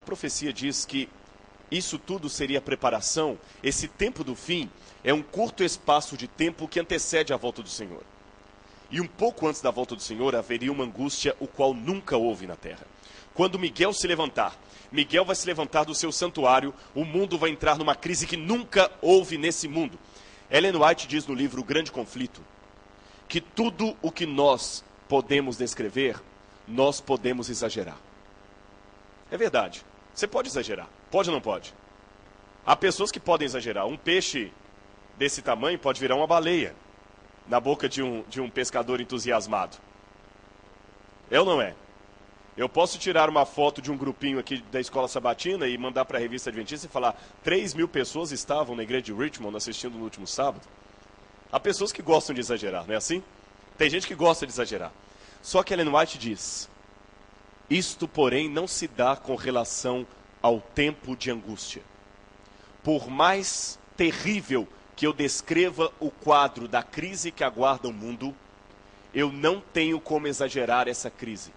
profecia diz que isso tudo seria preparação, esse tempo do fim é um curto espaço de tempo que antecede a volta do Senhor. E um pouco antes da volta do Senhor haveria uma angústia o qual nunca houve na terra. Quando Miguel se levantar, Miguel vai se levantar do seu santuário, o mundo vai entrar numa crise que nunca houve nesse mundo. Ellen White diz no livro O Grande Conflito que tudo o que nós podemos descrever, nós podemos exagerar. É verdade, você pode exagerar, pode ou não pode? Há pessoas que podem exagerar. Um peixe desse tamanho pode virar uma baleia na boca de um pescador entusiasmado. É ou não é? Eu posso tirar uma foto de um grupinho aqui da Escola Sabatina e mandar para a Revista Adventista e falar 3.000 pessoas estavam na igreja de Richmond assistindo no último sábado. Há pessoas que gostam de exagerar, não é assim? Tem gente que gosta de exagerar. Só que Ellen White diz, isto, porém, não se dá com relação ao tempo de angústia. Por mais terrível que eu descreva o quadro da crise que aguarda o mundo, eu não tenho como exagerar essa crise,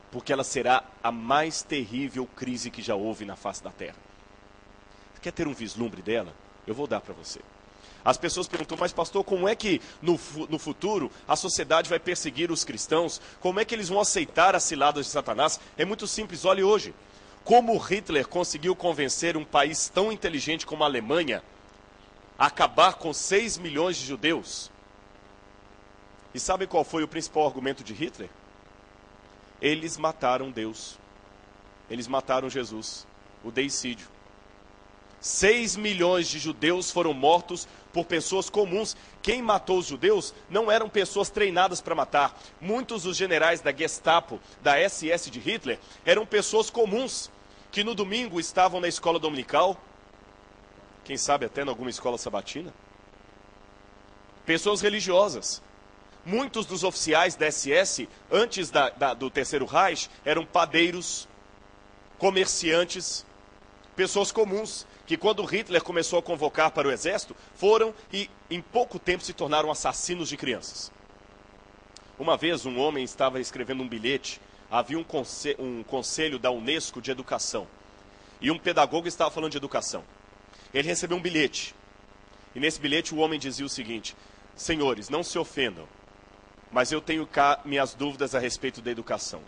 porque ela será a mais terrível crise que já houve na face da Terra. Você quer ter um vislumbre dela? Eu vou dar para você. As pessoas perguntam, mas pastor, como é que no futuro a sociedade vai perseguir os cristãos? Como é que eles vão aceitar as ciladas de Satanás? É muito simples, olhe hoje. Como Hitler conseguiu convencer um país tão inteligente como a Alemanha a acabar com 6 milhões de judeus? E sabe qual foi o principal argumento de Hitler? Eles mataram Deus. Eles mataram Jesus. O deicídio. 6 milhões de judeus foram mortos por pessoas comuns. Quem matou os judeus não eram pessoas treinadas para matar. Muitos dos generais da Gestapo, da SS de Hitler, eram pessoas comuns, que no domingo estavam na escola dominical, quem sabe até em alguma escola sabatina. Pessoas religiosas. Muitos dos oficiais da SS, antes do Terceiro Reich, eram padeiros, comerciantes, pessoas comuns, que quando Hitler começou a convocar para o exército, foram e em pouco tempo se tornaram assassinos de crianças. Uma vez um homem estava escrevendo um bilhete, havia um conselho da Unesco de educação, e um pedagogo estava falando de educação. Ele recebeu um bilhete, e nesse bilhete o homem dizia o seguinte, senhores, não se ofendam, mas eu tenho cá minhas dúvidas a respeito da educação.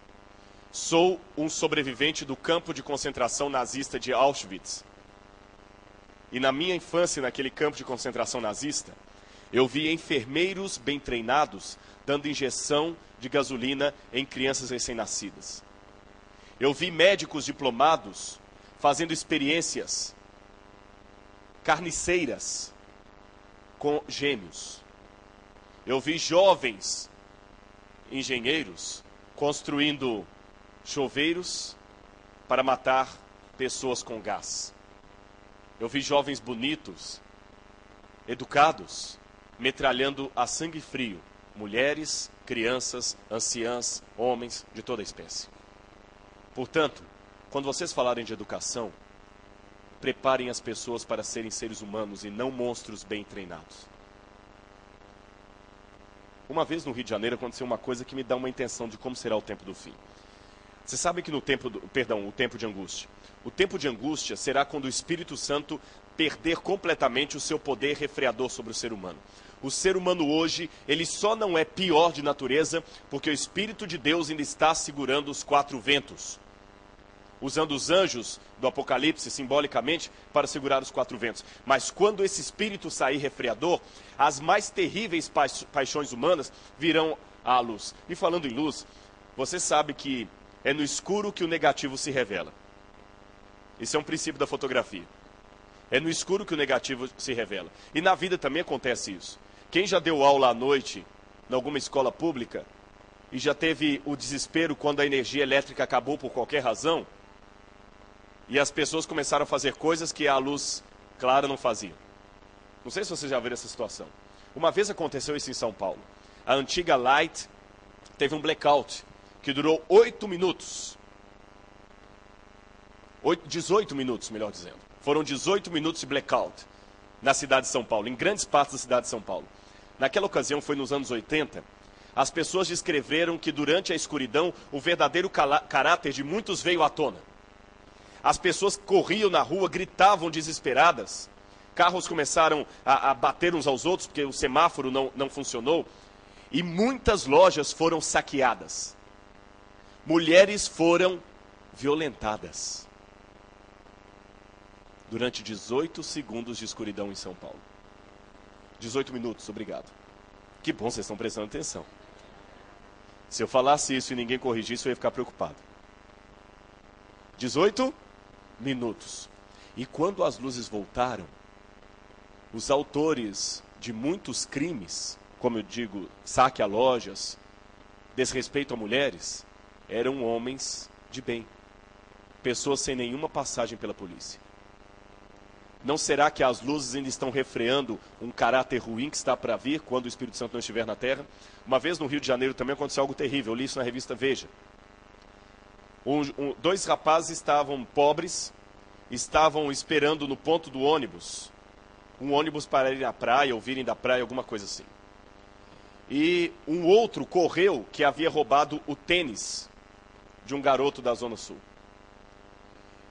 Sou um sobrevivente do campo de concentração nazista de Auschwitz. E na minha infância, naquele campo de concentração nazista, eu vi enfermeiros bem treinados dando injeção de gasolina em crianças recém-nascidas. Eu vi médicos diplomados fazendo experiências carniceiras com gêmeos. Eu vi jovens engenheiros construindo chuveiros para matar pessoas com gás. Eu vi jovens bonitos, educados, metralhando a sangue frio mulheres, crianças, anciãs, homens de toda a espécie. Portanto, quando vocês falarem de educação, preparem as pessoas para serem seres humanos e não monstros bem treinados. Uma vez no Rio de Janeiro aconteceu uma coisa que me dá uma intenção de como será o tempo do fim. Você sabe que o tempo de angústia. O tempo de angústia será quando o Espírito Santo perder completamente o seu poder refreador sobre o ser humano. O ser humano hoje, ele só não é pior de natureza porque o Espírito de Deus ainda está segurando os 4 ventos. Usando os anjos do Apocalipse simbolicamente para segurar os 4 ventos. Mas quando esse Espírito sair refreador, as mais terríveis paixões humanas virão à luz. E falando em luz, você sabe que é no escuro que o negativo se revela. Isso é um princípio da fotografia. É no escuro que o negativo se revela. E na vida também acontece isso. Quem já deu aula à noite em alguma escola pública e já teve o desespero quando a energia elétrica acabou por qualquer razão e as pessoas começaram a fazer coisas que a luz clara não fazia. Não sei se vocês já viram essa situação. Uma vez aconteceu isso em São Paulo. A antiga Light teve um blackout que durou 8 minutos. 18 minutos, melhor dizendo. Foram 18 minutos de blackout na cidade de São Paulo, em grandes partes da cidade de São Paulo. Naquela ocasião, foi nos anos 80, as pessoas descreveram que durante a escuridão, o verdadeiro caráter de muitos veio à tona. As pessoas corriam na rua, gritavam desesperadas. Carros começaram a bater uns aos outros, porque o semáforo não funcionou. E muitas lojas foram saqueadas. Mulheres foram violentadas. Durante 18 segundos de escuridão em São Paulo. 18 minutos, obrigado. Que bom, vocês estão prestando atenção. Se eu falasse isso e ninguém corrigisse, eu ia ficar preocupado. 18 minutos. E quando as luzes voltaram, os autores de muitos crimes, como eu digo, saque a lojas, desrespeito a mulheres, eram homens de bem. Pessoas sem nenhuma passagem pela polícia. Não será que as luzes ainda estão refreando um caráter ruim que está para vir quando o Espírito Santo não estiver na terra? Uma vez no Rio de Janeiro também aconteceu algo terrível. Eu li isso na revista Veja. Dois rapazes estavam pobres, estavam esperando no ponto do ônibus. Um ônibus para ir na praia, ou virem da praia, alguma coisa assim. E um outro correu que havia roubado o tênis de um garoto da Zona Sul.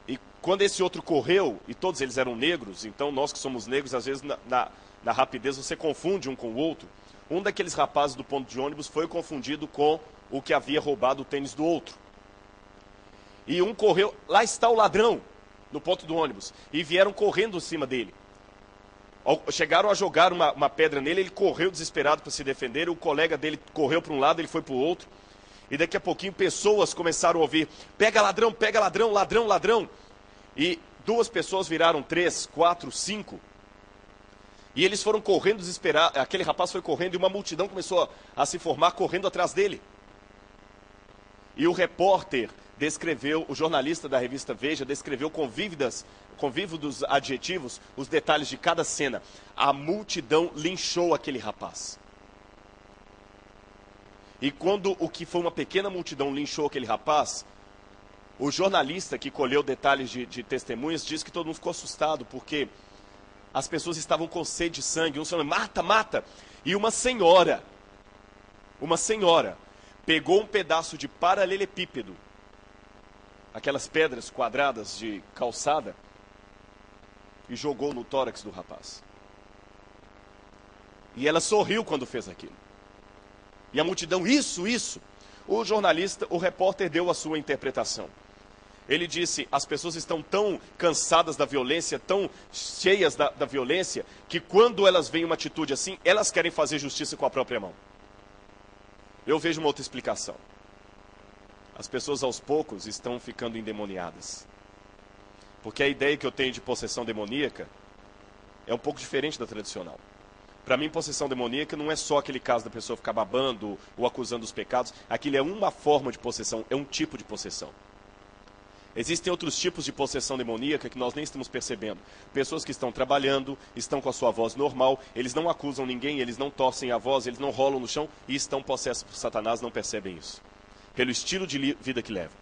E quando esse outro correu, e todos eles eram negros, então nós que somos negros, às vezes na rapidez você confunde um com o outro. Um daqueles rapazes do ponto de ônibus foi confundido com o que havia roubado o tênis do outro. E um correu, lá está o ladrão, no ponto do ônibus, e vieram correndo em cima dele. Chegaram a jogar uma pedra nele, ele correu desesperado para se defender, o colega dele correu para um lado, ele foi para o outro. E daqui a pouquinho pessoas começaram a ouvir, pega ladrão, ladrão, ladrão. E duas pessoas viraram 3, 4, 5. E eles foram correndo desesperados, aquele rapaz foi correndo e uma multidão começou a se formar correndo atrás dele. E o repórter descreveu, o jornalista da revista Veja, descreveu com vívidos adjetivos os detalhes de cada cena. A multidão linchou aquele rapaz. E quando o que foi uma pequena multidão linchou aquele rapaz, o jornalista que colheu detalhes de testemunhas disse que todo mundo ficou assustado, porque as pessoas estavam com sede de sangue, um falando, mata, mata. E uma senhora, pegou um pedaço de paralelepípedo, aquelas pedras quadradas de calçada, e jogou no tórax do rapaz. E ela sorriu quando fez aquilo. E a multidão, isso. O jornalista, o repórter deu a sua interpretação. Ele disse, as pessoas estão tão cansadas da violência, tão cheias da violência, que quando elas veem uma atitude assim, elas querem fazer justiça com a própria mão. Eu vejo uma outra explicação. As pessoas aos poucos estão ficando endemoniadas. Porque a ideia que eu tenho de possessão demoníaca é um pouco diferente da tradicional. Para mim, possessão demoníaca não é só aquele caso da pessoa ficar babando ou acusando os pecados. Aquilo é uma forma de possessão, é um tipo de possessão. Existem outros tipos de possessão demoníaca que nós nem estamos percebendo. Pessoas que estão trabalhando, estão com a sua voz normal, eles não acusam ninguém, eles não torcem a voz, eles não rolam no chão e estão possessos por Satanás, não percebem isso. Pelo estilo de vida que levam.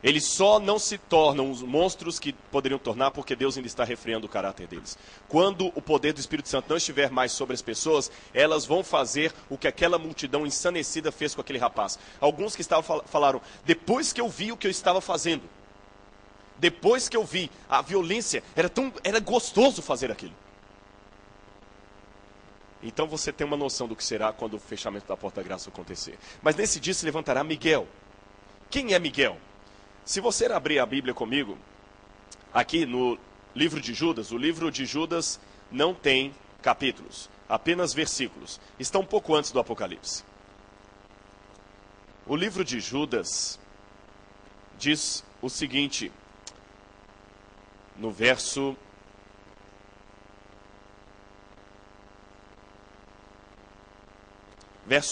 Eles só não se tornam os monstros que poderiam tornar porque Deus ainda está refreando o caráter deles. Quando o poder do Espírito Santo não estiver mais sobre as pessoas, elas vão fazer o que aquela multidão ensanecida fez com aquele rapaz. Alguns que estavam falaram, depois que eu vi o que eu estava fazendo, depois que eu vi a violência, era gostoso fazer aquilo. Então você tem uma noção do que será quando o fechamento da porta da graça acontecer. Mas nesse dia se levantará Miguel. Quem é Miguel? Se você abrir a Bíblia comigo, aqui no livro de Judas, o livro de Judas não tem capítulos, apenas versículos. Está um pouco antes do Apocalipse. O livro de Judas diz o seguinte, no verso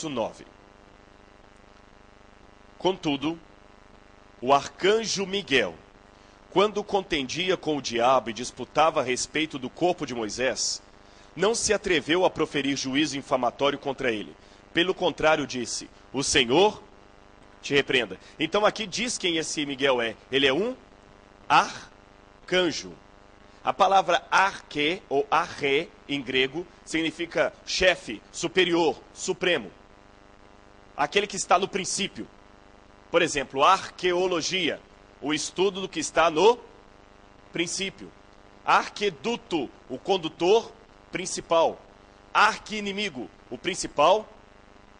9. Contudo, o arcanjo Miguel, quando contendia com o diabo e disputava a respeito do corpo de Moisés, não se atreveu a proferir juízo infamatório contra ele. Pelo contrário, disse, o Senhor te repreenda. Então aqui diz quem esse Miguel é. Ele é um arcanjo. A palavra arque, ou arre, em grego, significa chefe, superior, supremo. Aquele que está no princípio. Por exemplo, arqueologia. o estudo do que está no princípio. Arqueduto, o condutor principal. Arqui-inimigo, o principal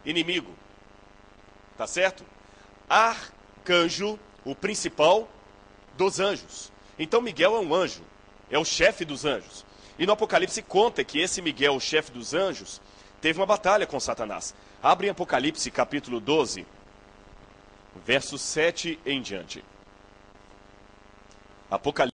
inimigo. Tá certo? Arcanjo, o principal dos anjos. Então Miguel é um anjo, é o chefe dos anjos. E no Apocalipse conta que esse Miguel, o chefe dos anjos, teve uma batalha com Satanás. Abre em Apocalipse capítulo 12, verso 7 em diante. Apocalipse